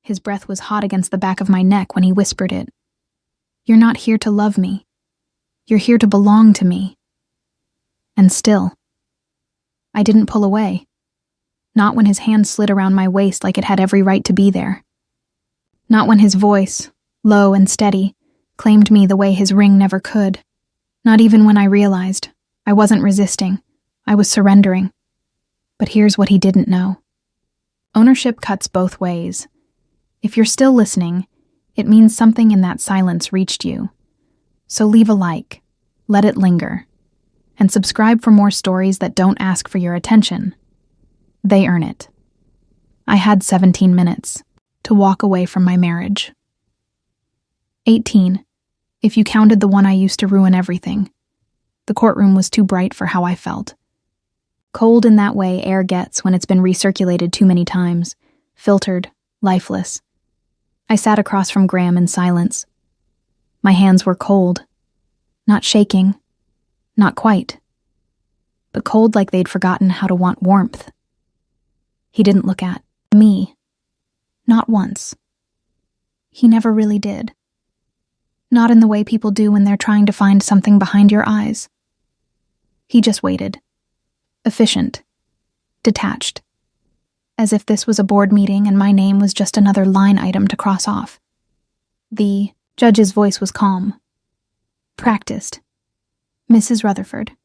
His breath was hot against the back of my neck when he whispered it. "You're not here to love me. You're here to belong to me." And still, I didn't pull away. Not when his hand slid around my waist like it had every right to be there. Not when his voice, low and steady, claimed me the way his ring never could. Not even when I realized I wasn't resisting, I was surrendering. But here's what he didn't know. Ownership cuts both ways. If you're still listening, it means something in that silence reached you. So leave a like, let it linger, and subscribe for more stories that don't ask for your attention. They earn it. I had 17 minutes to walk away from my marriage. 18, if you counted the one I used to ruin everything. The courtroom was too bright for how I felt. Cold in that way air gets when it's been recirculated too many times, filtered, lifeless. I sat across from Graham in silence. My hands were cold. Not shaking. Not quite. But cold like they'd forgotten how to want warmth. He didn't look at me. Not once. He never really did. Not in the way people do when they're trying to find something behind your eyes. He just waited. Efficient. Detached. As if this was a board meeting and my name was just another line item to cross off. The judge's voice was calm. Practiced. "Mrs. Rutherford,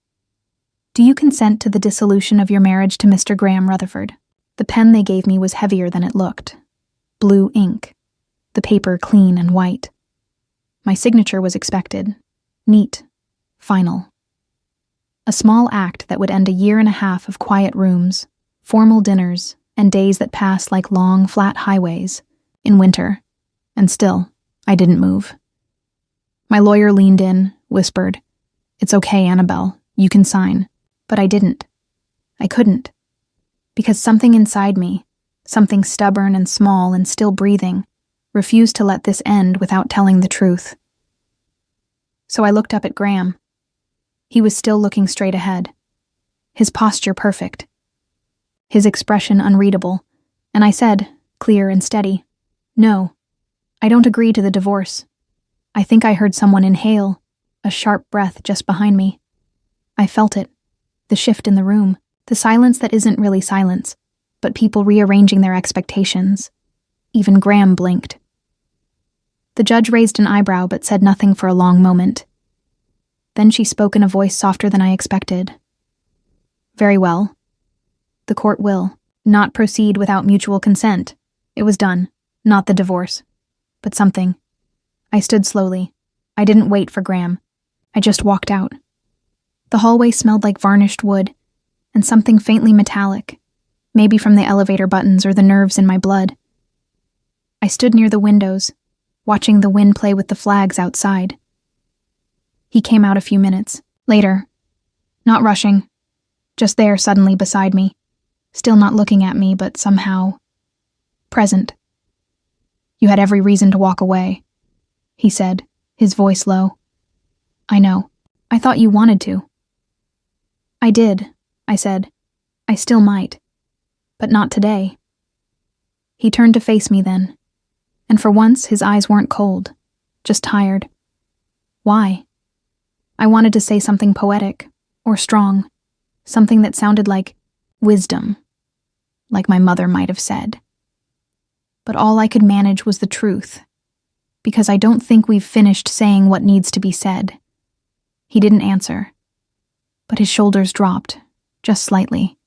do you consent to the dissolution of your marriage to Mr. Graham Rutherford?" The pen they gave me was heavier than it looked. Blue ink. The paper clean and white. My signature was expected. Neat. Final. A small act that would end a year and a half of quiet rooms, formal dinners, and days that passed like long, flat highways in winter. And still, I didn't move. My lawyer leaned in, whispered, "It's okay, Annabelle, you can sign." But I didn't. I couldn't. Because something inside me, something stubborn and small and still breathing, refused to let this end without telling the truth. So I looked up at Graham. He was still looking straight ahead. His posture perfect. His expression unreadable. And I said, clear and steady, "No, I don't agree to the divorce." I think I heard someone inhale, a sharp breath just behind me. I felt it, the shift in the room, the silence that isn't really silence, but people rearranging their expectations. Even Graham blinked. The judge raised an eyebrow but said nothing for a long moment. Then she spoke in a voice softer than I expected. "Very well. The court will not proceed without mutual consent. It was done, not the divorce, but something." I stood slowly. I didn't wait for Graham. I just walked out. The hallway smelled like varnished wood, and something faintly metallic, maybe from the elevator buttons or the nerves in my blood. I stood near the windows, watching the wind play with the flags outside. He came out a few minutes later, not rushing, just there suddenly beside me, still not looking at me, but somehow present. "You had every reason to walk away," he said, his voice low. "I know. I thought you wanted to." "I did," I said. "I still might. But not today." He turned to face me then, and for once his eyes weren't cold, just tired. Why? I wanted to say something poetic, or strong, something that sounded like wisdom, like my mother might have said. But all I could manage was the truth, because I don't think we've finished saying what needs to be said. He didn't answer, but his shoulders dropped, just slightly.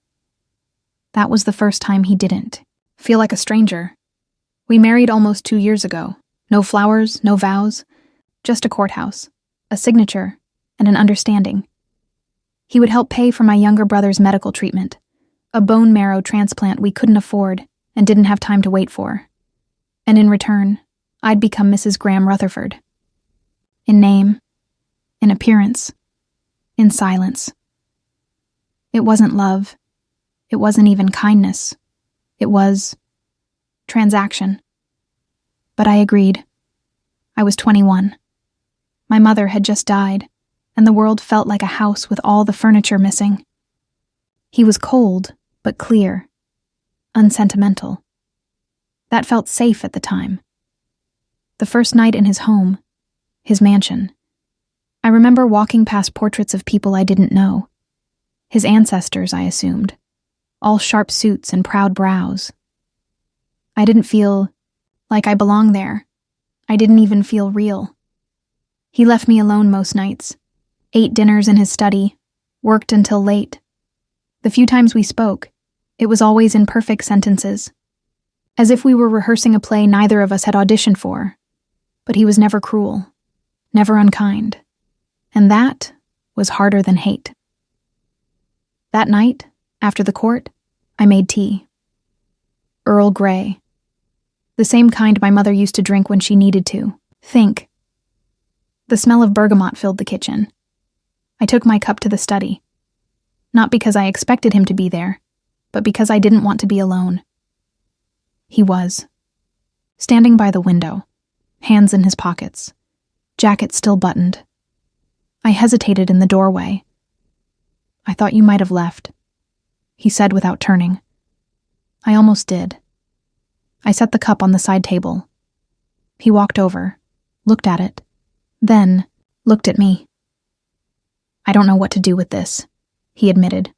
That was the first time he didn't feel like a stranger. We married almost 2 years ago. No flowers, no vows, just a courthouse, a signature, and an understanding. He would help pay for my younger brother's medical treatment, a bone marrow transplant we couldn't afford and didn't have time to wait for. And in return, I'd become Mrs. Graham Rutherford. In name, in appearance, in silence. It wasn't love. It wasn't even kindness. It was transaction. But I agreed. I was 21. My mother had just died, and the world felt like a house with all the furniture missing. He was cold, but clear. Unsentimental. That felt safe at the time. The first night in his home, his mansion, I remember walking past portraits of people I didn't know. His ancestors, I assumed. All sharp suits and proud brows. I didn't feel like I belonged there. I didn't even feel real. He left me alone most nights, ate dinners in his study, worked until late. The few times we spoke, it was always in perfect sentences, as if we were rehearsing a play neither of us had auditioned for. But he was never cruel, never unkind, and that was harder than hate. That night, after the court, I made tea. Earl Grey. The same kind my mother used to drink when she needed to. Think. The smell of bergamot filled the kitchen. I took my cup to the study. Not because I expected him to be there, but because I didn't want to be alone. He was. Standing by the window, hands in his pockets, jacket still buttoned. I hesitated in the doorway. "I thought you might have left," he said without turning. I almost did. I set the cup on the side table. He walked over, looked at it, then looked at me. "I don't know what to do with this," he admitted.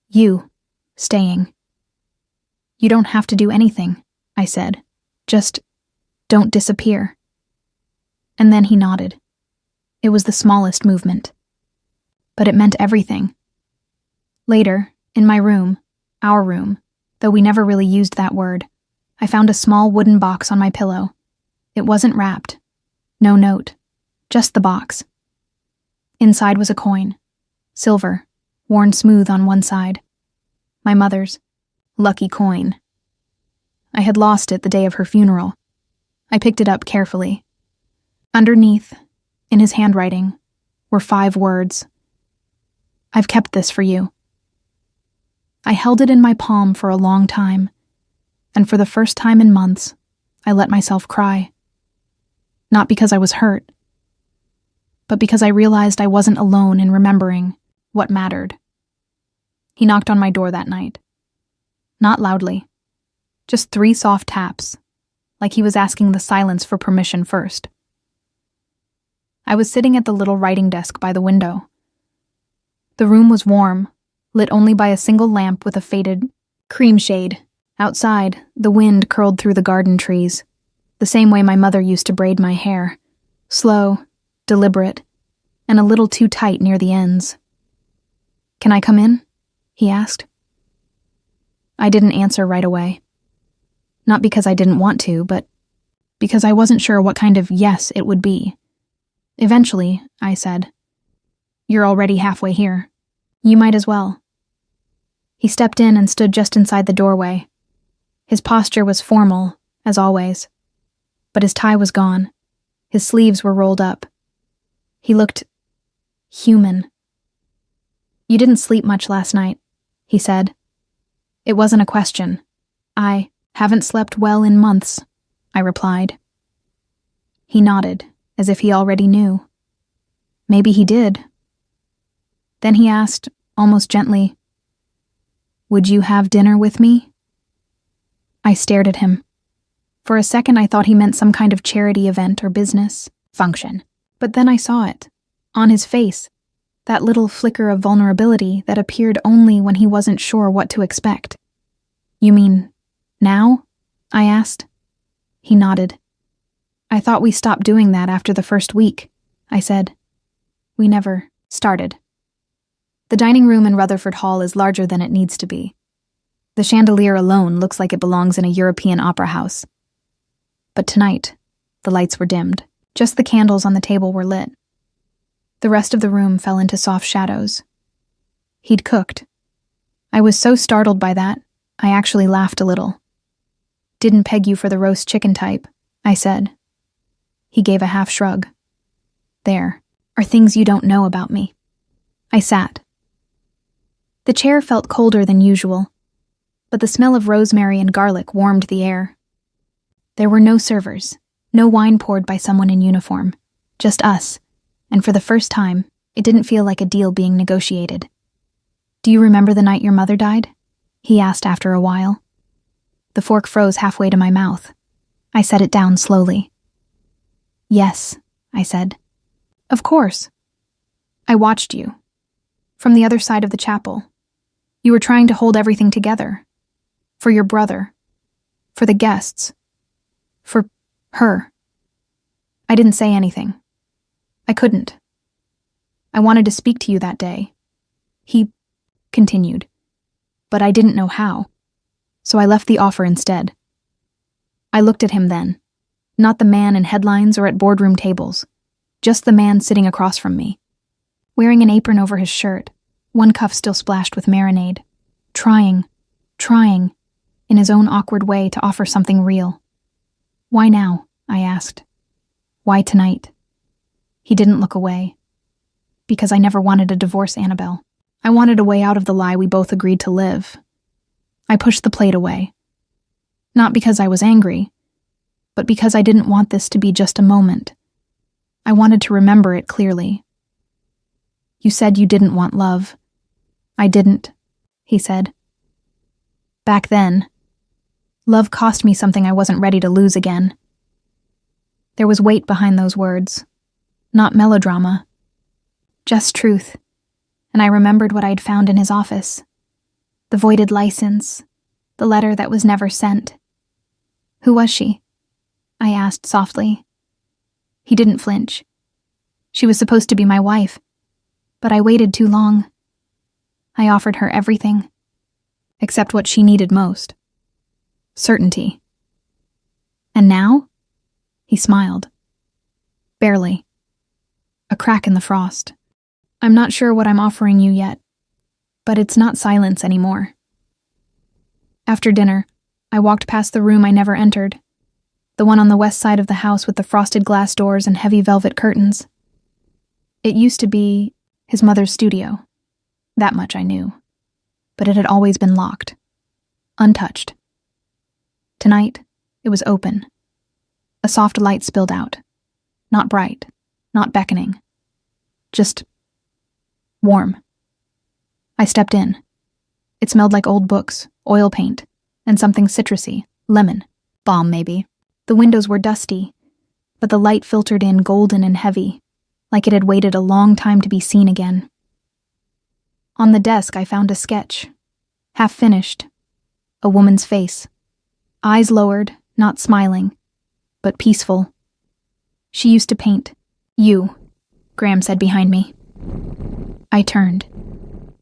"You, staying." "You don't have to do anything," I said. "Just don't disappear." And then he nodded. It was the smallest movement. But it meant everything. Later, in my room, our room, though we never really used that word, I found a small wooden box on my pillow. It wasn't wrapped. No note. Just the box. Inside was a coin. Silver, worn smooth on one side. My mother's. Lucky coin. I had lost it the day of her funeral. I picked it up carefully. Underneath, in his handwriting, were 5 words. "I've kept this for you." I held it in my palm for a long time, and for the first time in months, I let myself cry. Not because I was hurt, but because I realized I wasn't alone in remembering what mattered. He knocked on my door that night. Not loudly, just 3 soft taps, like he was asking the silence for permission first. I was sitting at the little writing desk by the window. The room was warm, lit only by a single lamp with a faded cream shade. Outside, the wind curled through the garden trees, the same way my mother used to braid my hair, slow, deliberate, and a little too tight near the ends. "Can I come in?" he asked. I didn't answer right away. Not because I didn't want to, but because I wasn't sure what kind of yes it would be. Eventually, I said, "You're already halfway here. You might as well." He stepped in and stood just inside the doorway. His posture was formal, as always, but his tie was gone. His sleeves were rolled up. He looked human. "You didn't sleep much last night," he said. It wasn't a question. "I haven't slept well in months," I replied. He nodded, as if he already knew. Maybe he did. Then he asked, almost gently, "Would you have dinner with me?" I stared at him. For a second I thought he meant some kind of charity event or business function. But then I saw it, on his face, that little flicker of vulnerability that appeared only when he wasn't sure what to expect. "You mean, now?" I asked. He nodded. "I thought we stopped doing that after the first week," I said. "We never started." The dining room in Rutherford Hall is larger than it needs to be. The chandelier alone looks like it belongs in a European opera house. But tonight, the lights were dimmed. Just the candles on the table were lit. The rest of the room fell into soft shadows. He'd cooked. I was so startled by that, I actually laughed a little. "Didn't peg you for the roast chicken type," I said. He gave a half shrug. "There are things you don't know about me." I sat. The chair felt colder than usual, but the smell of rosemary and garlic warmed the air. There were no servers, no wine poured by someone in uniform, just us, and for the first time, it didn't feel like a deal being negotiated. "Do you remember the night your mother died?" he asked after a while. The fork froze halfway to my mouth. I set it down slowly. Yes, I said. Of course. I watched you. From the other side of the chapel. You were trying to hold everything together. For your brother. For the guests. For her. I didn't say anything. I couldn't. I wanted to speak to you that day. He continued. But I didn't know how. So I left the offer instead. I looked at him then. Not the man in headlines or at boardroom tables. Just the man sitting across from me. Wearing an apron over his shirt, one cuff still splashed with marinade. Trying, in his own awkward way to offer something real. Why now? I asked. Why tonight? He didn't look away. Because I never wanted a divorce, Annabelle. I wanted a way out of the lie we both agreed to live. I pushed the plate away. Not because I was angry, but because I didn't want this to be just a moment. I wanted to remember it clearly. You said you didn't want love. I didn't, he said. Back then, love cost me something I wasn't ready to lose again. There was weight behind those words, not melodrama, just truth, and I remembered what I'd found in his office. The voided license, the letter that was never sent. Who was she? I asked softly. He didn't flinch. She was supposed to be my wife, but I waited too long. I offered her everything, except what she needed most. Certainty. And now? He smiled. Barely. A crack in the frost. I'm not sure what I'm offering you yet, but it's not silence anymore. After dinner, I walked past the room I never entered, the one on the west side of the house with the frosted glass doors and heavy velvet curtains. It used to be his mother's studio. That much I knew. But it had always been locked. Untouched. Tonight, it was open. A soft light spilled out. Not bright, not beckoning. Just warm. I stepped in. It smelled like old books, oil paint, and something citrusy, lemon, balm maybe. The windows were dusty, but the light filtered in golden and heavy, like it had waited a long time to be seen again. On the desk I found a sketch, half finished. A woman's face. Eyes lowered, not smiling, but peaceful. She used to paint. You, Graham said behind me. I turned.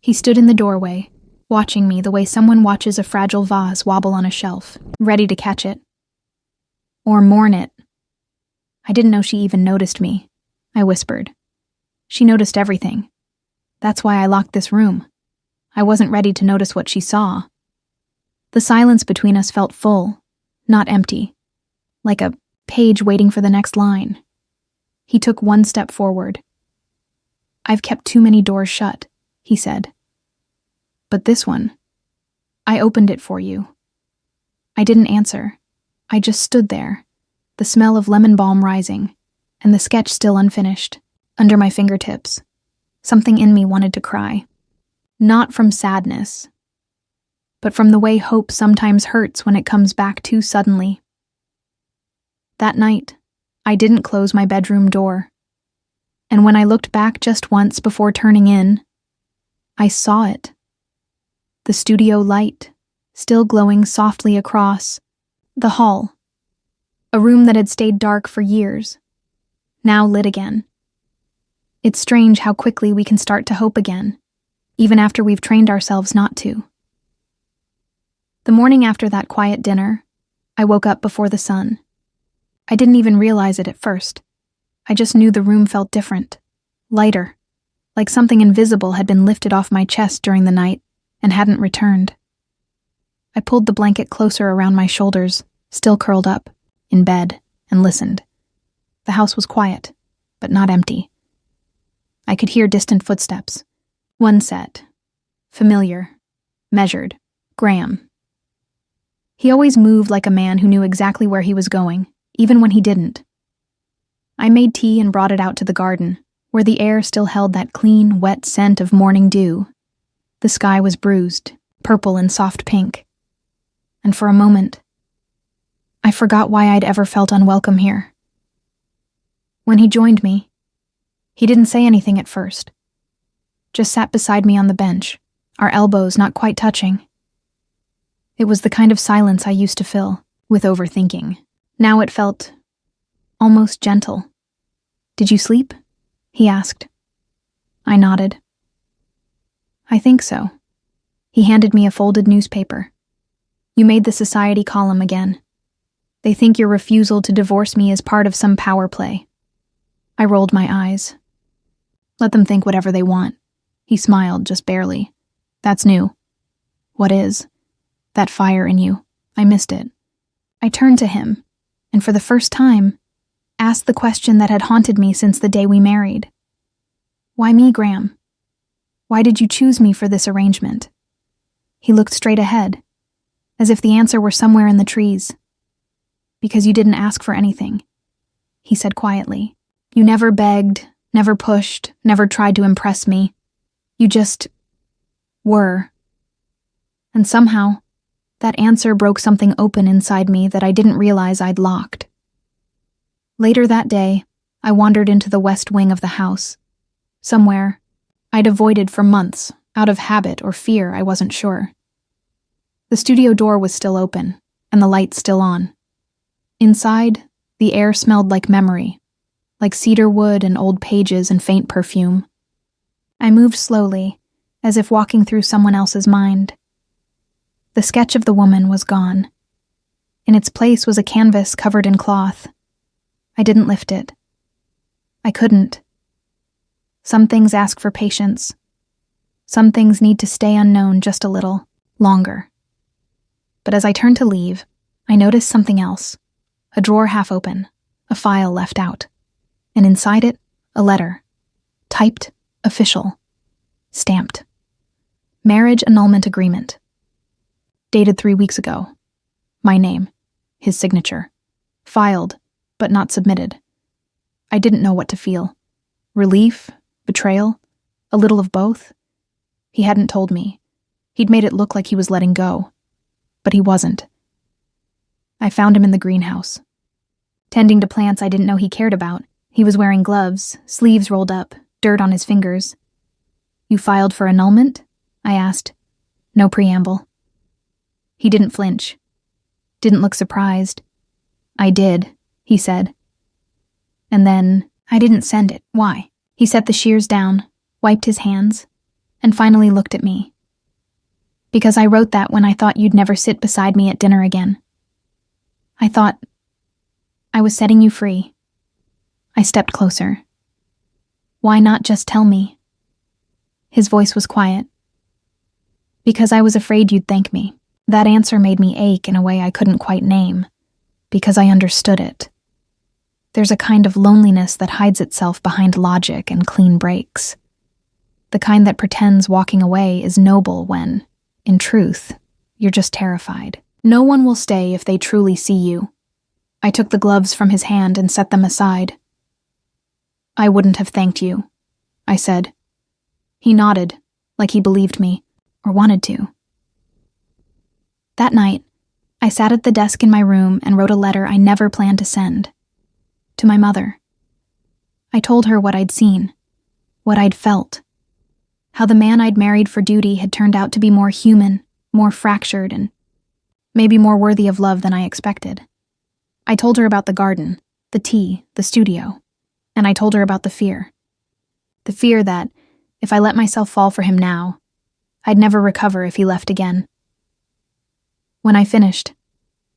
He stood in the doorway, watching me the way someone watches a fragile vase wobble on a shelf, ready to catch it. Or mourn it. I didn't know she even noticed me, I whispered. She noticed everything. That's why I locked this room. I wasn't ready to notice what she saw. The silence between us felt full, not empty, like a page waiting for the next line. He took one step forward. I've kept too many doors shut, he said. But this one, I opened it for you. I didn't answer. I just stood there, the smell of lemon balm rising, and the sketch still unfinished, under my fingertips. Something in me wanted to cry. Not from sadness, but from the way hope sometimes hurts when it comes back too suddenly. That night, I didn't close my bedroom door. And when I looked back just once before turning in, I saw it. The studio light, still glowing softly across the hall. A room that had stayed dark for years, now lit again. It's strange how quickly we can start to hope again, even after we've trained ourselves not to. The morning after that quiet dinner, I woke up before the sun. I didn't even realize it at first. I just knew the room felt different, lighter, like something invisible had been lifted off my chest during the night and hadn't returned. I pulled the blanket closer around my shoulders, still curled up, in bed, and listened. The house was quiet, but not empty. I could hear distant footsteps. One set. Familiar. Measured. Graham. He always moved like a man who knew exactly where he was going, even when he didn't. I made tea and brought it out to the garden, where the air still held that clean, wet scent of morning dew. The sky was bruised, purple and soft pink. and for a moment, I forgot why I'd ever felt unwelcome here. When he joined me, he didn't say anything at first, just sat beside me on the bench, our elbows not quite touching. It was the kind of silence I used to fill with overthinking. Now it felt almost gentle. "Did you sleep?" he asked. I nodded. "I think so." He handed me a folded newspaper. "You made the society column again. They think your refusal to divorce me is part of some power play." I rolled my eyes. "Let them think whatever they want." He smiled, just barely. "That's new." "What is?" "That fire in you. I missed it." I turned to him, and for the first time, asked the question that had haunted me since the day we married. "Why me, Graham? Why did you choose me for this arrangement?" He looked straight ahead, as if the answer were somewhere in the trees. "Because you didn't ask for anything," he said quietly. "You never begged, never pushed, never tried to impress me. You just were." And somehow, that answer broke something open inside me that I didn't realize I'd locked. Later that day, I wandered into the west wing of the house, somewhere I'd avoided for months, out of habit or fear, I wasn't sure. The studio door was still open, and the lights still on. Inside, the air smelled like memory, like cedar wood and old pages and faint perfume. I moved slowly, as if walking through someone else's mind. The sketch of the woman was gone. In its place was a canvas covered in cloth. I didn't lift it. I couldn't. Some things ask for patience. Some things need to stay unknown just a little longer. But as I turned to leave, I noticed something else. A drawer half open, a file left out, and inside it, a letter. Typed, official, stamped. Marriage annulment agreement. Dated 3 weeks ago. My name, his signature. Filed, but not submitted. I didn't know what to feel. Relief, betrayal, a little of both. He hadn't told me. He'd made it look like he was letting go. But he wasn't. I found him in the greenhouse. Tending to plants I didn't know he cared about. He was wearing gloves, sleeves rolled up, dirt on his fingers. "You filed for annulment?" I asked. No preamble. He didn't flinch. Didn't look surprised. "I did," he said. And then, "I didn't send it. Why?" He set the shears down, wiped his hands, and finally looked at me. "Because I wrote that when I thought you'd never sit beside me at dinner again. I thought I was setting you free." I stepped closer. "Why not just tell me?" His voice was quiet. "Because I was afraid you'd thank me." That answer made me ache in a way I couldn't quite name, because I understood it. There's a kind of loneliness that hides itself behind logic and clean breaks. The kind that pretends walking away is noble when, in truth, you're just terrified. No one will stay if they truly see you. I took the gloves from his hand and set them aside. "I wouldn't have thanked you," I said. He nodded, like he believed me, or wanted to. That night, I sat at the desk in my room and wrote a letter I never planned to send. To my mother. I told her what I'd seen, what I'd felt, how the man I'd married for duty had turned out to be more human, more fractured, and maybe more worthy of love than I expected. I told her about the garden, the tea, the studio, and I told her about the fear. The fear that, if I let myself fall for him now, I'd never recover if he left again. When I finished,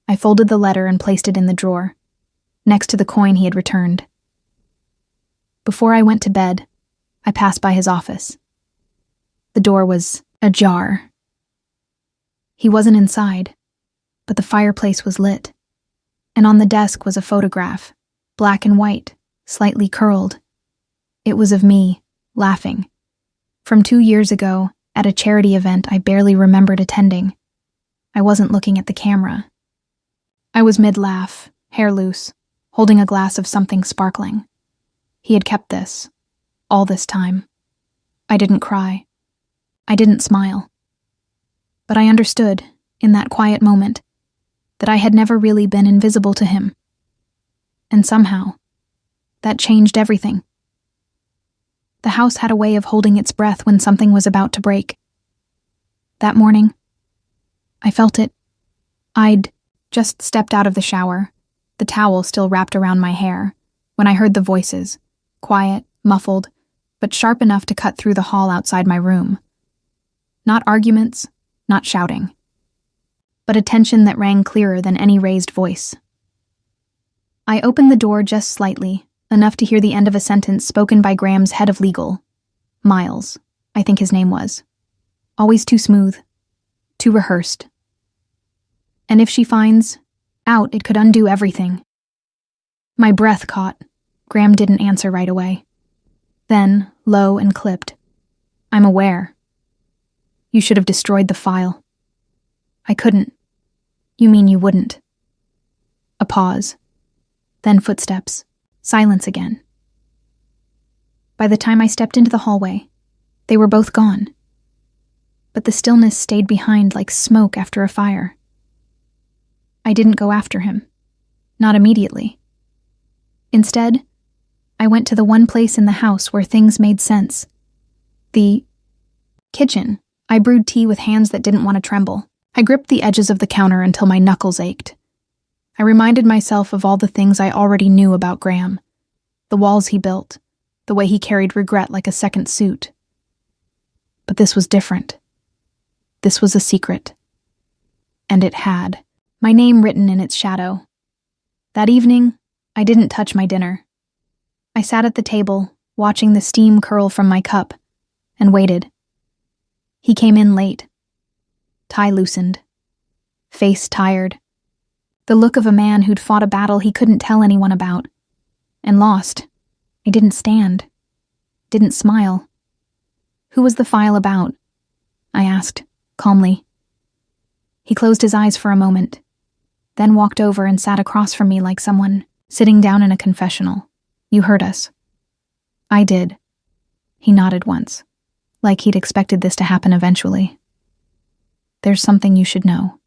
I folded the letter and placed it in the drawer, next to the coin he had returned. Before I went to bed, I passed by his office. The door was ajar. He wasn't inside, but the fireplace was lit, and on the desk was a photograph, black and white, slightly curled. It was of me, laughing, from 2 years ago at a charity event I barely remembered attending. I wasn't looking at the camera. I was mid-laugh, hair loose, holding a glass of something sparkling. He had kept this, all this time. I didn't cry. I didn't smile. But I understood, in that quiet moment, that I had never really been invisible to him. And somehow, that changed everything. The house had a way of holding its breath when something was about to break. That morning, I felt it. I'd just stepped out of the shower, the towel still wrapped around my hair, when I heard the voices, quiet, muffled, but sharp enough to cut through the hall outside my room. Not arguments, not shouting, but a tension that rang clearer than any raised voice. I opened the door just slightly, enough to hear the end of a sentence spoken by Graham's head of legal. Miles, I think his name was. Always too smooth, too rehearsed. And if she finds out, it could undo everything. My breath caught. Graham didn't answer right away. Then, low and clipped, "I'm aware. You should have destroyed the file." "I couldn't." "You mean you wouldn't?" A pause. Then footsteps. Silence again. By the time I stepped into the hallway, they were both gone. But the stillness stayed behind like smoke after a fire. I didn't go after him. Not immediately. Instead, I went to the one place in the house where things made sense. The kitchen. I brewed tea with hands that didn't want to tremble. I gripped the edges of the counter until my knuckles ached. I reminded myself of all the things I already knew about Graham. The walls he built, the way he carried regret like a second suit. But this was different. This was a secret. And it had my name written in its shadow. That evening, I didn't touch my dinner. I sat at the table, watching the steam curl from my cup, and waited. He came in late. Tie loosened. Face tired. The look of a man who'd fought a battle he couldn't tell anyone about. And lost. I didn't stand. Didn't smile. "Who was the file about?" I asked, calmly. He closed his eyes for a moment, then walked over and sat across from me like someone sitting down in a confessional. "You heard us." "I did." He nodded once, like he'd expected this to happen eventually. "There's something you should know,"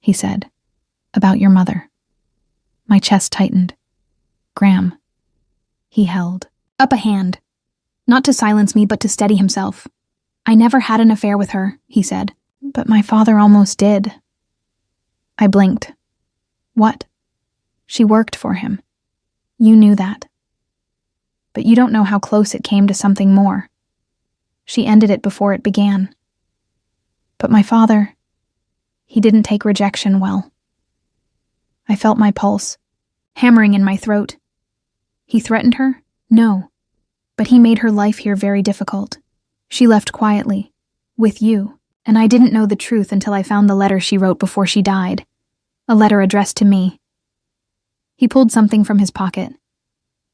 he said, "about your mother." My chest tightened. "Graham." He held up a hand, not to silence me but to steady himself. "I never had an affair with her," he said, "but my father almost did." I blinked. "What?" "She worked for him. You knew that. But you don't know how close it came to something more. She ended it before it began. But my father, he didn't take rejection well." I felt my pulse, hammering in my throat. He threatened her? No. But he made her life here very difficult. She left quietly, with you, and I didn't know the truth until I found the letter she wrote before she died. A letter addressed to me. He pulled something from his pocket.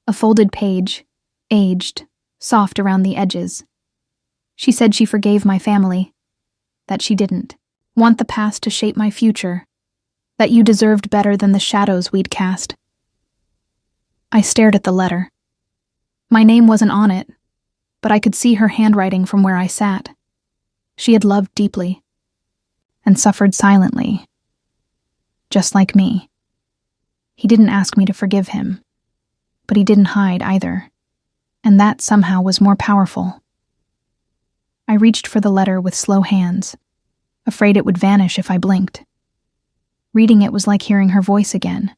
A folded page, aged, soft around the edges. She said she forgave my family, that she didn't want the past to shape my future, that you deserved better than the shadows we'd cast. I stared at the letter. My name wasn't on it, but I could see her handwriting from where I sat. She had loved deeply, and suffered silently, just like me. He didn't ask me to forgive him, but he didn't hide either, and that somehow was more powerful. I reached for the letter with slow hands, afraid it would vanish if I blinked. Reading it was like hearing her voice again,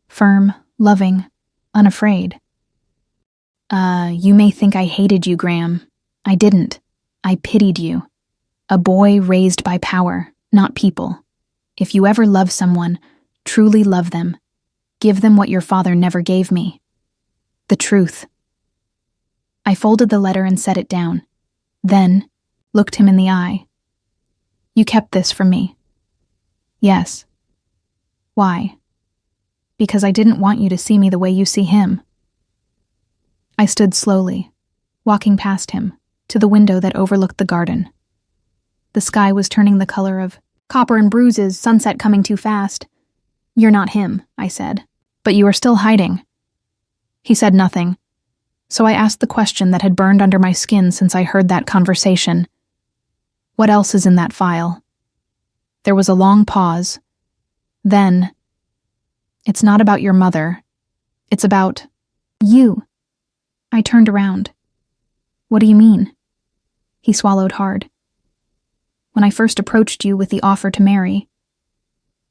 firm, loving, unafraid. You may think I hated you, Graham. I didn't. I pitied you. A boy raised by power, not people. If you ever love someone, truly love them. Give them what your father never gave me. The truth." I folded the letter and set it down, then looked him in the eye. "You kept this from me." "Yes." "Why?" "Because I didn't want you to see me the way you see him." I stood slowly, walking past him, to the window that overlooked the garden. The sky was turning the color of copper and bruises, sunset coming too fast. "You're not him," I said, "but you are still hiding." He said nothing, so I asked the question that had burned under my skin since I heard that conversation. "What else is in that file?" There was a long pause. Then, it's not about your mother. It's about you. I turned around. What do you mean? He swallowed hard. When I first approached you with the offer to marry,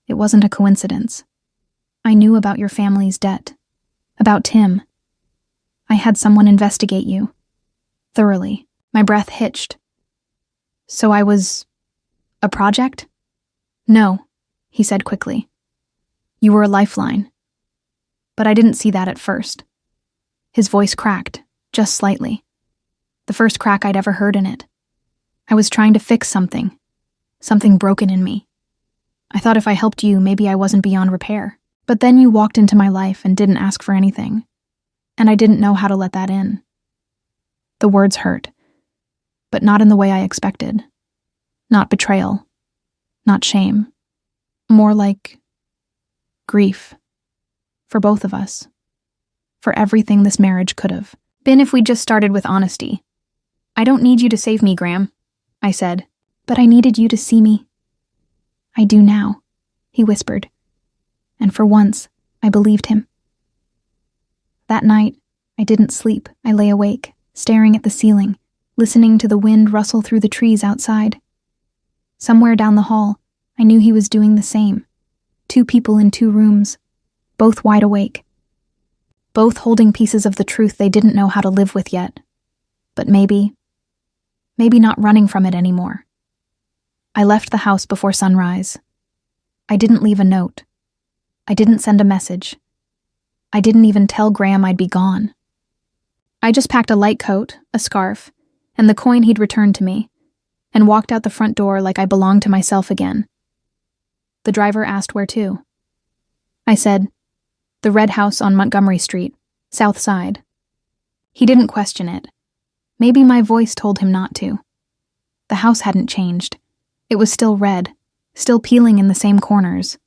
it wasn't a coincidence. I knew about your family's debt, about Tim. I had someone investigate you. Thoroughly. My breath hitched. So I was a project? No, he said quickly. You were a lifeline. But I didn't see that at first. His voice cracked, just slightly. The first crack I'd ever heard in it. I was trying to fix something broken in me. I thought if I helped you, maybe I wasn't beyond repair. But then you walked into my life and didn't ask for anything. And I didn't know how to let that in. The words hurt, but not in the way I expected. Not betrayal. Not shame. More like grief. For both of us. For everything this marriage could have been if we just started with honesty. I don't need you to save me, Graham, I said, but I needed you to see me. I do now, he whispered. And for once, I believed him. That night, I didn't sleep. I lay awake, staring at the ceiling, listening to the wind rustle through the trees outside. Somewhere down the hall, I knew he was doing the same. 2 people in 2 rooms, both wide awake. Both holding pieces of the truth they didn't know how to live with yet. But maybe not running from it anymore. I left the house before sunrise. I didn't leave a note. I didn't send a message. I didn't even tell Graham I'd be gone. I just packed a light coat, a scarf, and the coin he'd returned to me, and walked out the front door like I belonged to myself again. The driver asked where to. I said, the red house on Montgomery Street, South Side. He didn't question it. Maybe my voice told him not to. The house hadn't changed. It was still red, still peeling in the same corners.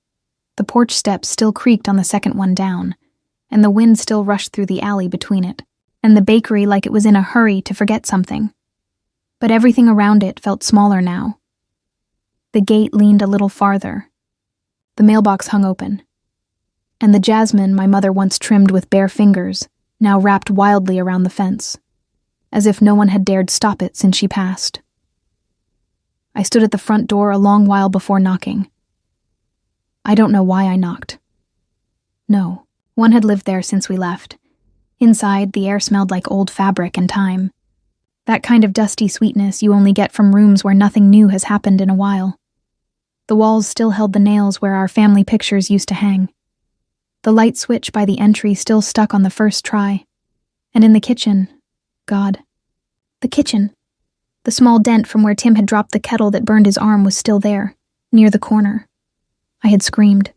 The porch steps still creaked on the second one down, and the wind still rushed through the alley between it, and the bakery like it was in a hurry to forget something. But everything around it felt smaller now. The gate leaned a little farther. The mailbox hung open. And the jasmine my mother once trimmed with bare fingers now wrapped wildly around the fence, as if no one had dared stop it since she passed. I stood at the front door a long while before knocking. I don't know why I knocked. No, one had lived there since we left. Inside, the air smelled like old fabric and time. That kind of dusty sweetness you only get from rooms where nothing new has happened in a while. The walls still held the nails where our family pictures used to hang. The light switch by the entry still stuck on the first try. And in the kitchen, God. The kitchen. The small dent from where Tim had dropped the kettle that burned his arm was still there, near the corner. I had screamed.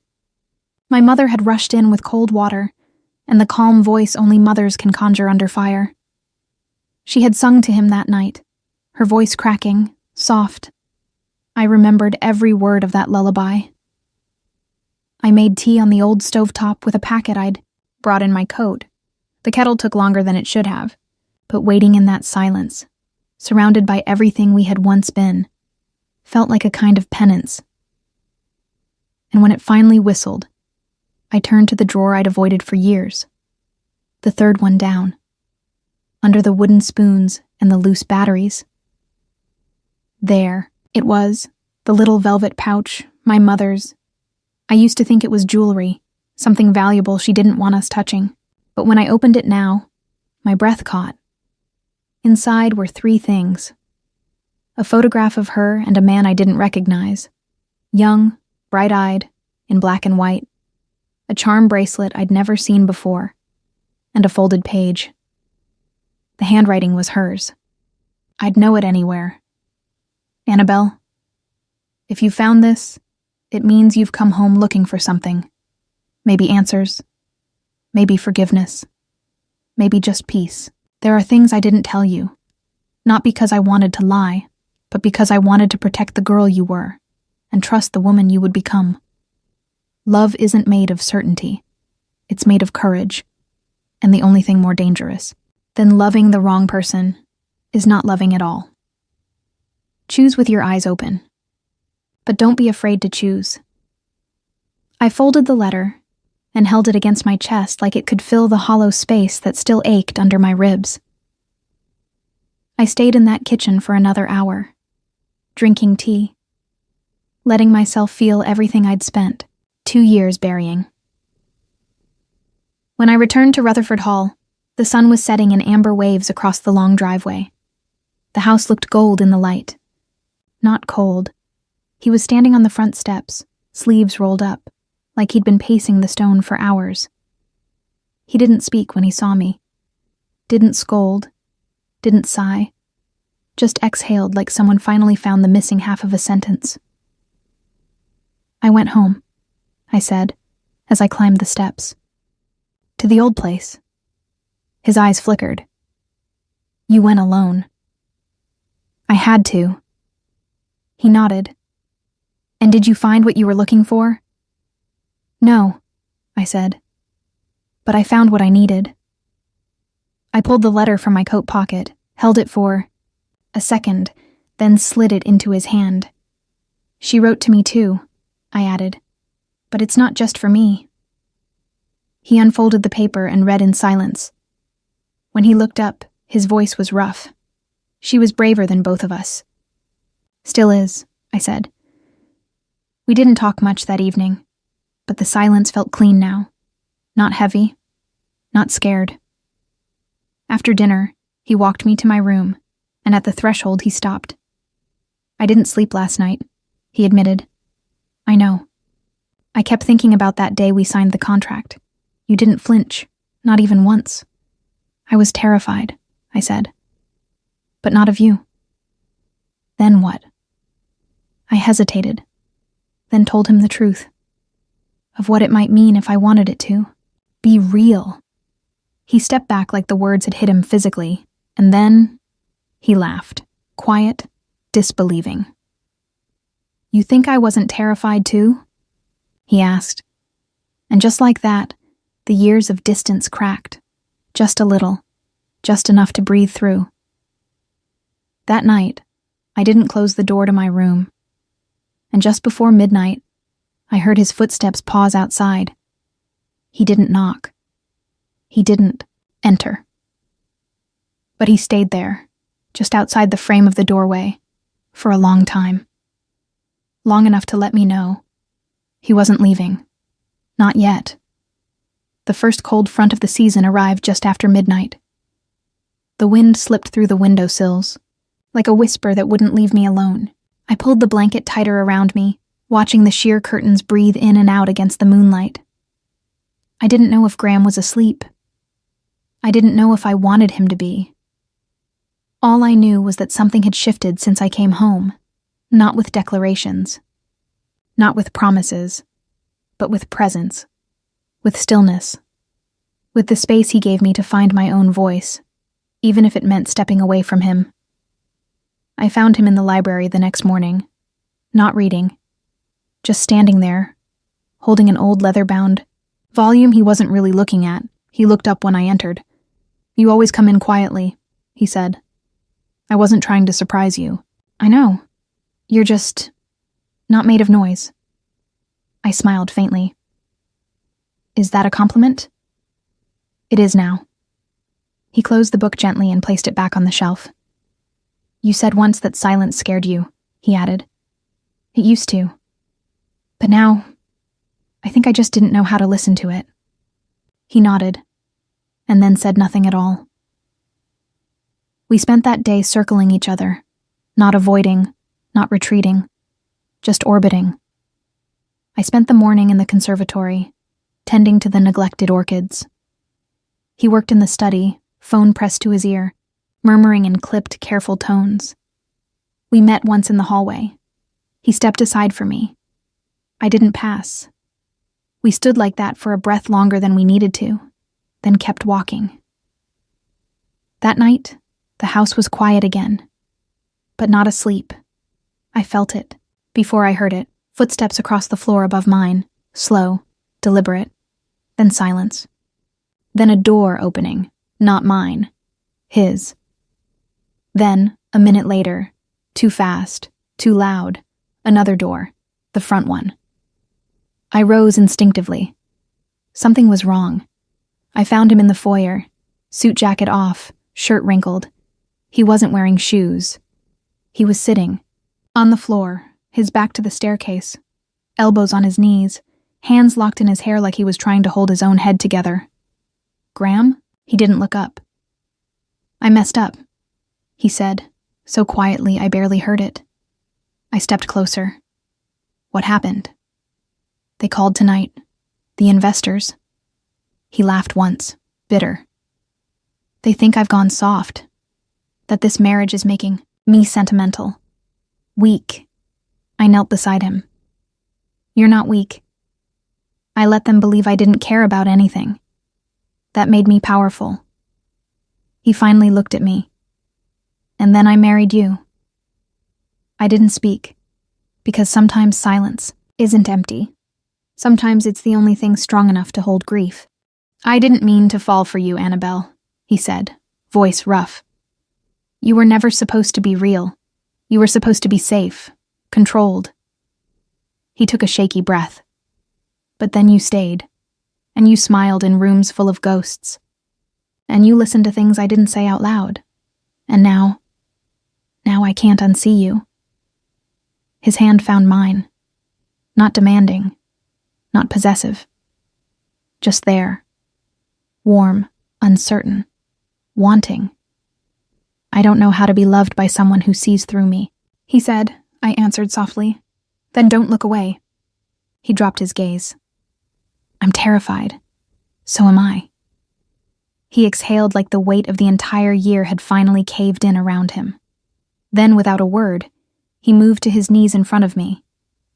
My mother had rushed in with cold water, and the calm voice only mothers can conjure under fire. She had sung to him that night, her voice cracking, soft. I remembered every word of that lullaby. I made tea on the old stovetop with a packet I'd brought in my coat. The kettle took longer than it should have, but waiting in that silence, surrounded by everything we had once been, felt like a kind of penance. And when it finally whistled, I turned to the drawer I'd avoided for years, the third one down, under the wooden spoons and the loose batteries. There, it was, the little velvet pouch, my mother's. I used to think it was jewelry, something valuable she didn't want us touching. But when I opened it now, my breath caught. Inside were 3 things. A photograph of her and a man I didn't recognize. Young, bright-eyed, in black and white. A charm bracelet I'd never seen before. And a folded page. The handwriting was hers. I'd know it anywhere. Annabelle, if you found this, it means you've come home looking for something. Maybe answers. Maybe forgiveness. Maybe just peace. There are things I didn't tell you. Not because I wanted to lie, but because I wanted to protect the girl you were, and trust the woman you would become. Love isn't made of certainty. It's made of courage. And the only thing more dangerous than loving the wrong person is not loving at all. Choose with your eyes open. But don't be afraid to choose. I folded the letter and held it against my chest like it could fill the hollow space that still ached under my ribs. I stayed in that kitchen for another hour, drinking tea, letting myself feel everything I'd spent 2 years burying. When I returned to Rutherford Hall, the sun was setting in amber waves across the long driveway. The house looked gold in the light. Not cold. He was standing on the front steps, sleeves rolled up, like he'd been pacing the stone for hours. He didn't speak when he saw me. Didn't scold. Didn't sigh. Just exhaled like someone finally found the missing half of a sentence. I went home, I said, as I climbed the steps. To the old place. His eyes flickered. You went alone. I had to. He nodded. And did you find what you were looking for? No, I said. But I found what I needed. I pulled the letter from my coat pocket, held it for a second, then slid it into his hand. She wrote to me too, I added. But it's not just for me. He unfolded the paper and read in silence. When he looked up, his voice was rough. She was braver than both of us. Still is, I said. We didn't talk much that evening, but the silence felt clean now. Not heavy, not scared. After dinner, he walked me to my room, and at the threshold he stopped. I didn't sleep last night, he admitted. I know. I kept thinking about that day we signed the contract. You didn't flinch, not even once. I was terrified, I said. But not of you. Then what? I hesitated, then told him the truth. Of what it might mean if I wanted it to. Be real. He stepped back like the words had hit him physically, and then he laughed, quiet, disbelieving. You think I wasn't terrified too? He asked. And just like that, the years of distance cracked. Just a little, just enough to breathe through. That night, I didn't close the door to my room. And just before midnight, I heard his footsteps pause outside. He didn't knock. He didn't enter. But he stayed there, just outside the frame of the doorway, for a long time. Long enough to let me know he wasn't leaving. Not yet. The first cold front of the season arrived just after midnight. The wind slipped through the windowsills, like a whisper that wouldn't leave me alone. I pulled the blanket tighter around me, watching the sheer curtains breathe in and out against the moonlight. I didn't know if Graham was asleep. I didn't know if I wanted him to be. All I knew was that something had shifted since I came home, not with declarations, not with promises, but with presence, with stillness, with the space he gave me to find my own voice, even if it meant stepping away from him. I found him in the library the next morning, not reading, just standing there, holding an old leather-bound volume he wasn't really looking at. He looked up when I entered. You always come in quietly, he said. I wasn't trying to surprise you. I know. You're just not made of noise. I smiled faintly. Is that a compliment? It is now. He closed the book gently and placed it back on the shelf. You said once that silence scared you, he added. It used to. But now, I think I just didn't know how to listen to it. He nodded, and then said nothing at all. We spent that day circling each other, not avoiding, not retreating, just orbiting. I spent the morning in the conservatory, tending to the neglected orchids. He worked in the study, phone pressed to his ear, murmuring in clipped, careful tones. We met once in the hallway. He stepped aside for me. I didn't pass. We stood like that for a breath longer than we needed to, then kept walking. That night, the house was quiet again, but not asleep. I felt it, before I heard it, footsteps across the floor above mine, slow, deliberate, then silence. Then a door opening, not mine, his. Then, a minute later, too fast, too loud, another door, the front one. I rose instinctively. Something was wrong. I found him in the foyer, suit jacket off, shirt wrinkled. He wasn't wearing shoes. He was sitting, on the floor, his back to the staircase, elbows on his knees, hands locked in his hair like he was trying to hold his own head together. "Graham?" He didn't look up. "I messed up," he said, so quietly I barely heard it. I stepped closer. "What happened?" "They called tonight. The investors." He laughed once, bitter. "They think I've gone soft, that this marriage is making me sentimental. Weak." I knelt beside him. "You're not weak. I let them believe I didn't care about anything. That made me powerful." He finally looked at me. "And then I married you." I didn't speak, because sometimes silence isn't empty. Sometimes it's the only thing strong enough to hold grief. "I didn't mean to fall for you, Annabelle," he said, voice rough. "You were never supposed to be real. You were supposed to be safe, controlled." He took a shaky breath. "But then you stayed, and you smiled in rooms full of ghosts. And you listened to things I didn't say out loud. And now I can't unsee you." His hand found mine. Not demanding, not possessive. Just there. Warm, uncertain, wanting. "I don't know how to be loved by someone who sees through me," he said. I answered softly. "Then don't look away." He dropped his gaze. "I'm terrified. So am I." He exhaled like the weight of the entire year had finally caved in around him. Then, without a word, he moved to his knees in front of me.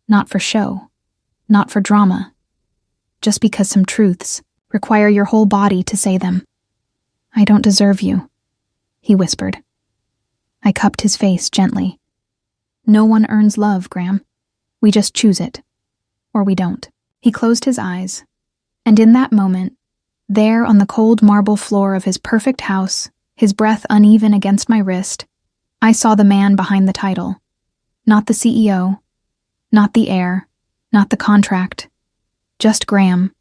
Not for show, not for drama. Just because some truths require your whole body to say them. "I don't deserve you," he whispered. I cupped his face gently. "No one earns love, Graham. We just choose it. Or we don't." He closed his eyes, and in that moment, there on the cold marble floor of his perfect house, his breath uneven against my wrist, I saw the man behind the title. Not the CEO, not the heir, not the contract. Just Graham.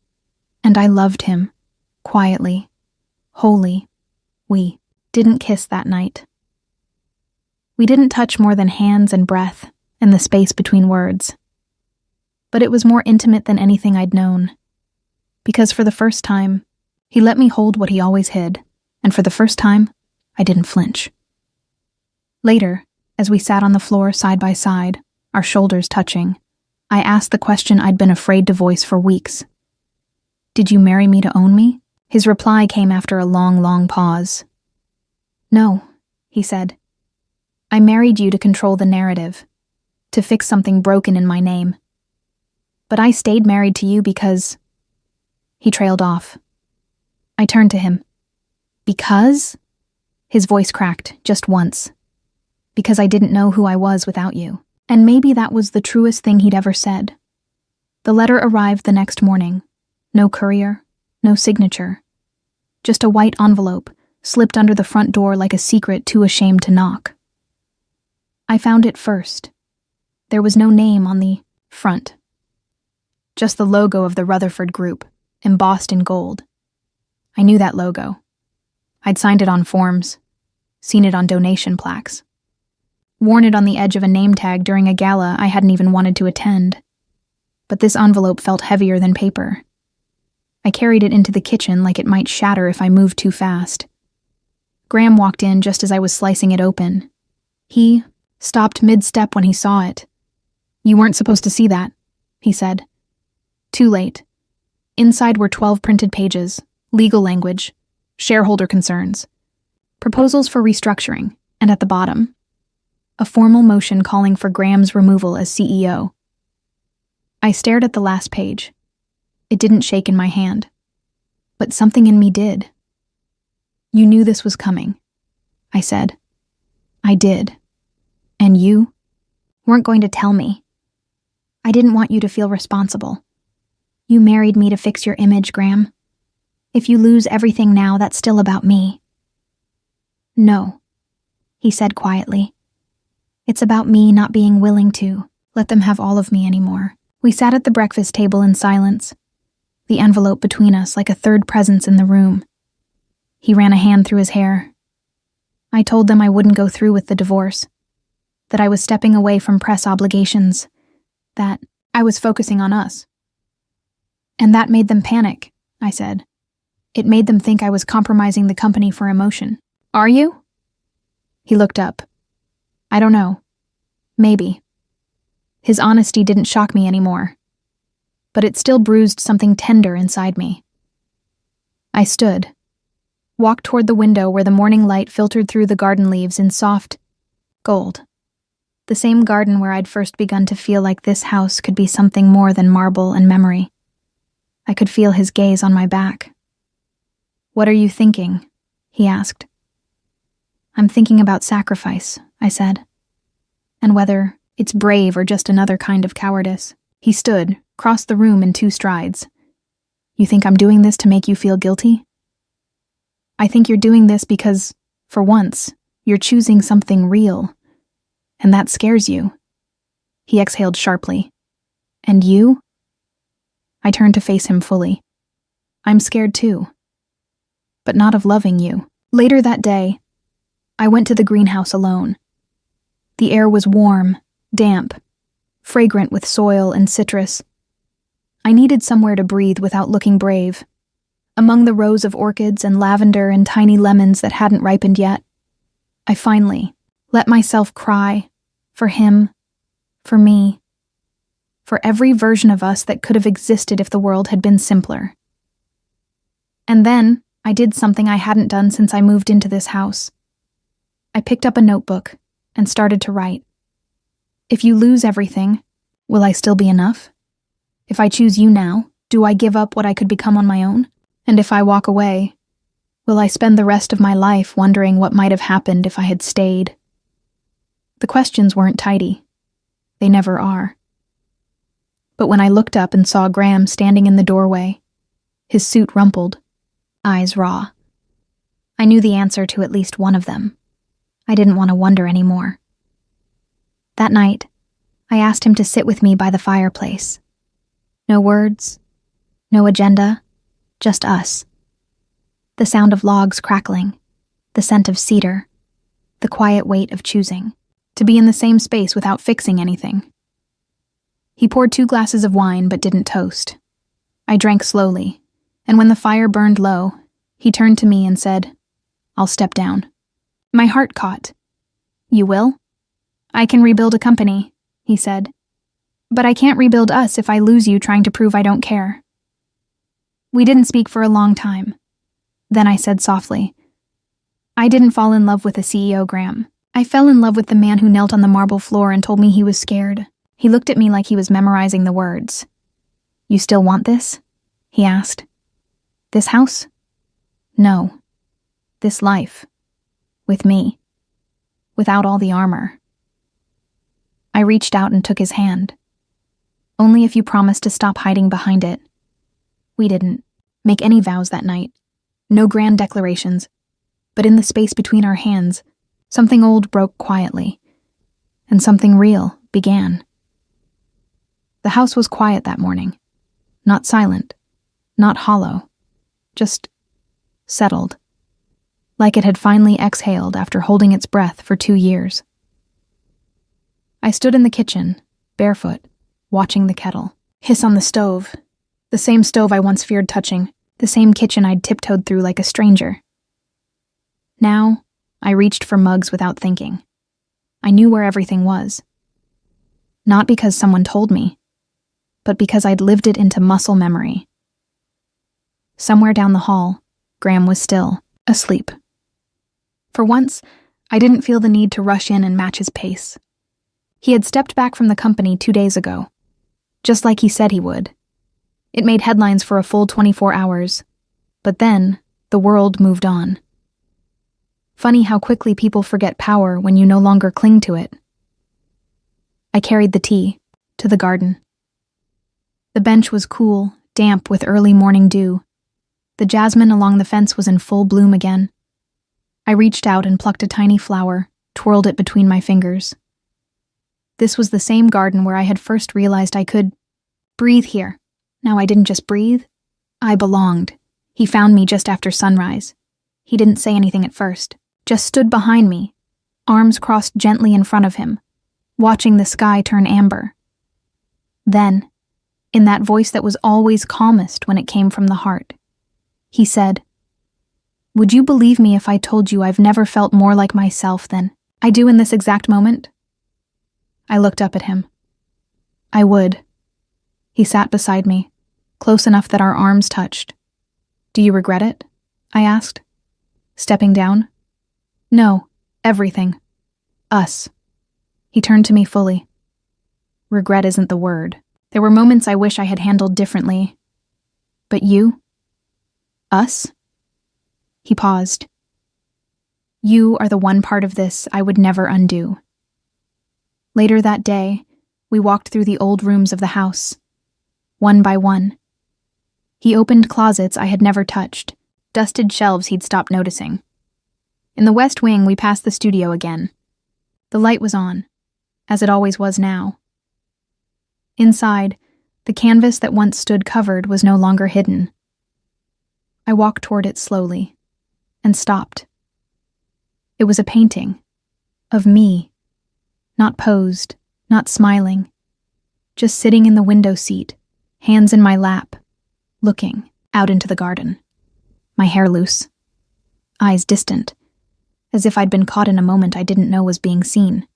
And I loved him. Quietly. Wholly. We didn't kiss that night. We didn't touch more than hands and breath and the space between words. But it was more intimate than anything I'd known. Because for the first time, he let me hold what he always hid, and for the first time, I didn't flinch. Later, as we sat on the floor side by side, our shoulders touching, I asked the question I'd been afraid to voice for weeks. "Did you marry me to own me?" His reply came after a long, long pause. "No," he said. "I married you to control the narrative, to fix something broken in my name. But I stayed married to you because..." He trailed off. I turned to him. "Because?" His voice cracked, just once. "Because I didn't know who I was without you." And maybe that was the truest thing he'd ever said. The letter arrived the next morning. No courier, no signature. Just a white envelope, slipped under the front door like a secret too ashamed to knock. I found it first. There was no name on the front. Just the logo of the Rutherford Group, embossed in gold. I knew that logo. I'd signed it on forms, seen it on donation plaques, worn it on the edge of a name tag during a gala I hadn't even wanted to attend. But this envelope felt heavier than paper. I carried it into the kitchen like it might shatter if I moved too fast. Graham walked in just as I was slicing it open. He stopped mid-step when he saw it. "You weren't supposed to see that," he said. Too late. Inside were 12 printed pages, legal language, shareholder concerns, proposals for restructuring, and at the bottom, a formal motion calling for Graham's removal as CEO. I stared at the last page. It didn't shake in my hand. But something in me did. "You knew this was coming," I said. "I did. And you weren't going to tell me. I didn't want you to feel responsible. You married me to fix your image, Graham. If you lose everything now, that's still about me." "No," he said quietly. "It's about me not being willing to let them have all of me anymore." We sat at the breakfast table in silence, the envelope between us like a third presence in the room. He ran a hand through his hair. I told them I wouldn't go through with the divorce, that I was stepping away from press obligations, that I was focusing on us. And that made them panic, I said. It made them think I was compromising the company for emotion. Are you? He looked up. I don't know. Maybe. His honesty didn't shock me anymore, but it still bruised something tender inside me. I stood, walked toward the window where the morning light filtered through the garden leaves in soft gold. The same garden where I'd first begun to feel like this house could be something more than marble and memory. I could feel his gaze on my back. What are you thinking? He asked. I'm thinking about sacrifice, I said, and whether it's brave or just another kind of cowardice. He stood, crossed the room in 2 strides. You think I'm doing this to make you feel guilty? I think you're doing this because, for once, you're choosing something real, and that scares you. He exhaled sharply. And you? I turned to face him fully. I'm scared too, but not of loving you. Later that day, I went to the greenhouse alone. The air was warm, damp, fragrant with soil and citrus. I needed somewhere to breathe without looking brave. Among the rows of orchids and lavender and tiny lemons that hadn't ripened yet, I finally let myself cry for him, for me, for every version of us that could have existed if the world had been simpler. And then I did something I hadn't done since I moved into this house. I picked up a notebook and started to write. If you lose everything, will I still be enough? If I choose you now, do I give up what I could become on my own? And if I walk away, will I spend the rest of my life wondering what might have happened if I had stayed? The questions weren't tidy. They never are. But when I looked up and saw Graham standing in the doorway, his suit rumpled, eyes raw, I knew the answer to at least one of them. I didn't want to wonder anymore. That night, I asked him to sit with me by the fireplace. No words, no agenda, just us. The sound of logs crackling, the scent of cedar, the quiet weight of choosing to be in the same space without fixing anything. He poured 2 glasses of wine but didn't toast. I drank slowly, and when the fire burned low, he turned to me and said, I'll step down. My heart caught. You will? I can rebuild a company, he said. But I can't rebuild us if I lose you trying to prove I don't care. We didn't speak for a long time. Then I said softly, I didn't fall in love with a CEO, Graham. I fell in love with the man who knelt on the marble floor and told me he was scared. He looked at me like he was memorizing the words. You still want this? He asked. This house? No. This life. With me. Without all the armor. I reached out and took his hand. Only if you promised to stop hiding behind it. We didn't make any vows that night. No grand declarations. But in the space between our hands, something old broke quietly, and something real began. The house was quiet that morning. Not silent. Not hollow. Just settled. Like it had finally exhaled after holding its breath for 2 years. I stood in the kitchen, barefoot, watching the kettle hiss on the stove, the same stove I once feared touching, the same kitchen I'd tiptoed through like a stranger. Now, I reached for mugs without thinking. I knew where everything was. Not because someone told me, but because I'd lived it into muscle memory. Somewhere down the hall, Graham was still, asleep. For once, I didn't feel the need to rush in and match his pace. He had stepped back from the company 2 days ago, just like he said he would. It made headlines for a full 24 hours, but then the world moved on. Funny how quickly people forget power when you no longer cling to it. I carried the tea to the garden. The bench was cool, damp with early morning dew. The jasmine along the fence was in full bloom again. I reached out and plucked a tiny flower, twirled it between my fingers. This was the same garden where I had first realized I could Breathe here. Now I didn't just breathe. I belonged. He found me just after sunrise. He didn't say anything at first, just stood behind me, arms crossed gently in front of him, watching the sky turn amber. Then, in that voice that was always calmest when it came from the heart, he said, "Would you believe me if I told you I've never felt more like myself than I do in this exact moment?" I looked up at him. I would. He sat beside me, close enough that our arms touched. "Do you regret it?" I asked, stepping down. "No, everything. Us." He turned to me fully. "Regret isn't the word. There were moments I wish I had handled differently. But you? Us?" He paused. "You are the one part of this I would never undo." Later that day, we walked through the old rooms of the house, one by one. He opened closets I had never touched, dusted shelves he'd stopped noticing. In the west wing, we passed the studio again. The light was on, as it always was now. Inside, the canvas that once stood covered was no longer hidden. I walked toward it slowly, and stopped. It was a painting, of me, not posed, not smiling, just sitting in the window seat, hands in my lap, looking out into the garden. My hair loose, eyes distant, as if I'd been caught in a moment I didn't know was being seen.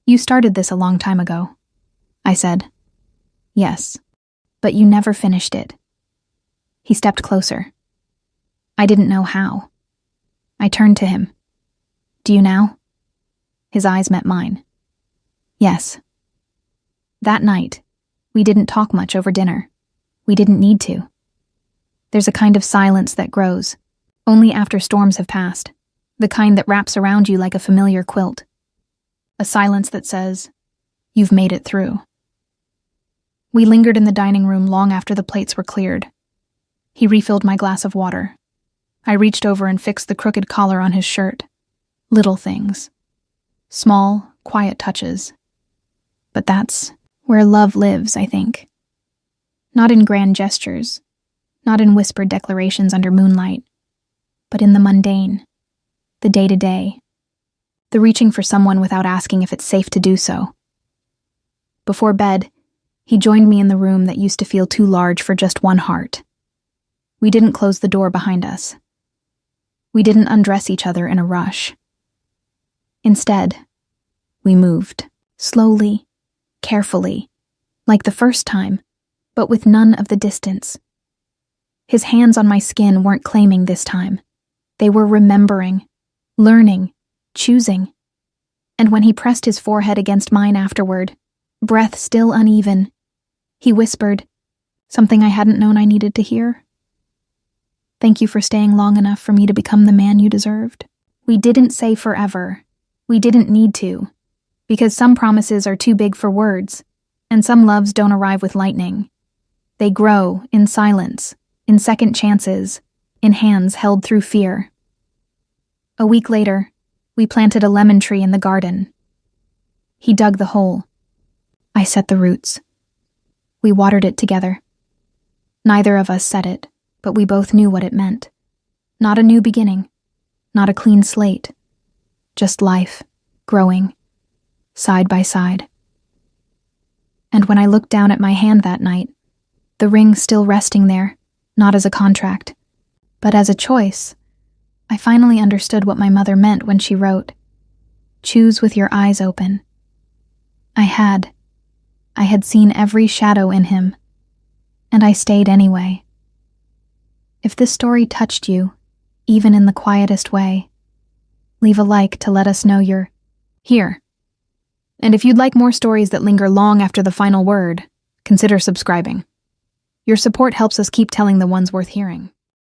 "You started this a long time ago," I said. "Yes, but you never finished it." He stepped closer. I didn't know how. I turned to him. "Do you now?" His eyes met mine. "Yes." That night, we didn't talk much over dinner. We didn't need to. There's a kind of silence that grows, only after storms have passed, the kind that wraps around you like a familiar quilt. A silence that says, "You've made it through." We lingered in the dining room long after the plates were cleared. He refilled my glass of water. I reached over and fixed the crooked collar on his shirt. Little things. Small, quiet touches. But that's where love lives, I think. Not in grand gestures, not in whispered declarations under moonlight, but in the mundane, the day-to-day, the reaching for someone without asking if it's safe to do so. Before bed, he joined me in the room that used to feel too large for just one heart. We didn't close the door behind us. We didn't undress each other in a rush. Instead, we moved, slowly, carefully, like the first time, but with none of the distance. His hands on my skin weren't claiming this time. They were remembering, learning, choosing. And when he pressed his forehead against mine afterward, breath still uneven, he whispered, something I hadn't known I needed to hear. "Thank you for staying long enough for me to become the man you deserved." We didn't say forever. We didn't need to, because some promises are too big for words, and some loves don't arrive with lightning. They grow in silence, in second chances, in hands held through fear. A week later, we planted a lemon tree in the garden. He dug the hole. I set the roots. We watered it together. Neither of us said it, but we both knew what it meant. Not a new beginning, not a clean slate, just life, growing, side by side. And when I looked down at my hand that night, the ring still resting there, not as a contract, but as a choice, I finally understood what my mother meant when she wrote, "Choose with your eyes open." I had seen every shadow in him, and I stayed anyway. If this story touched you, even in the quietest way, leave a like to let us know you're here. And if you'd like more stories that linger long after the final word, consider subscribing. Your support helps us keep telling the ones worth hearing.